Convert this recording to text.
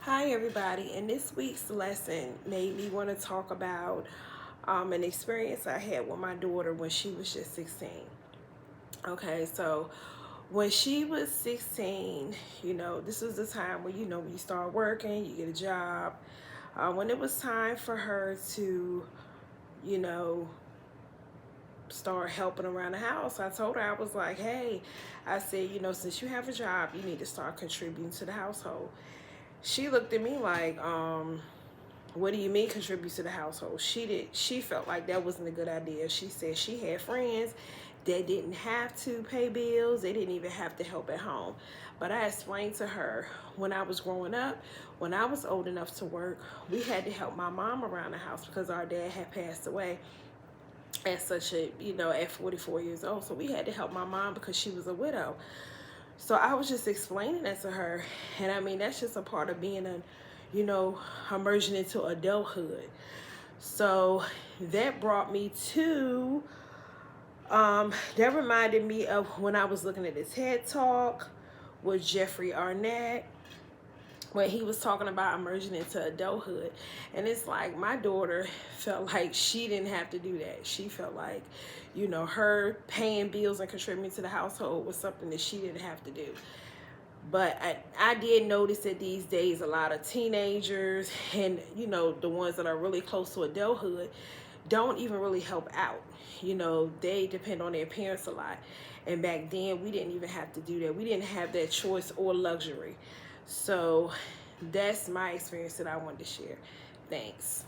Hi everybody, and this week's lesson made me want to talk about an experience I had with my daughter when she was just 16. Okay, so when she was 16, this was the time when, when you start working, you get a job. When it was time for her to, you know, start helping around the house, I told her, I was like, hey, I said, since you have a job, you need to start contributing to the household. She looked at me like, what do you mean contribute to the household? She felt like that wasn't a good idea. She said she had friends that didn't have to pay bills. They didn't even have to help at home. But I explained to her, when I was growing up, when I was old enough to work, we had to help my mom around the house because our dad had passed away at at 44 years old. So we had to help my mom because she was a widow. So I was just explaining that to her. And I mean, that's just a part of being emerging into adulthood. So that brought me to, that reminded me of when I was looking at this TED Talk with Jeffrey Arnett, when he was talking about emerging into adulthood. And it's like, my daughter felt like she didn't have to do that. She felt like, her paying bills and contributing to the household was something that she didn't have to do. But I did notice that these days a lot of teenagers and, the ones that are really close to adulthood don't even really help out. They depend on their parents a lot. And back then, we didn't even have to do that. We didn't have that choice or luxury. So that's my experience that I wanted to share. Thanks.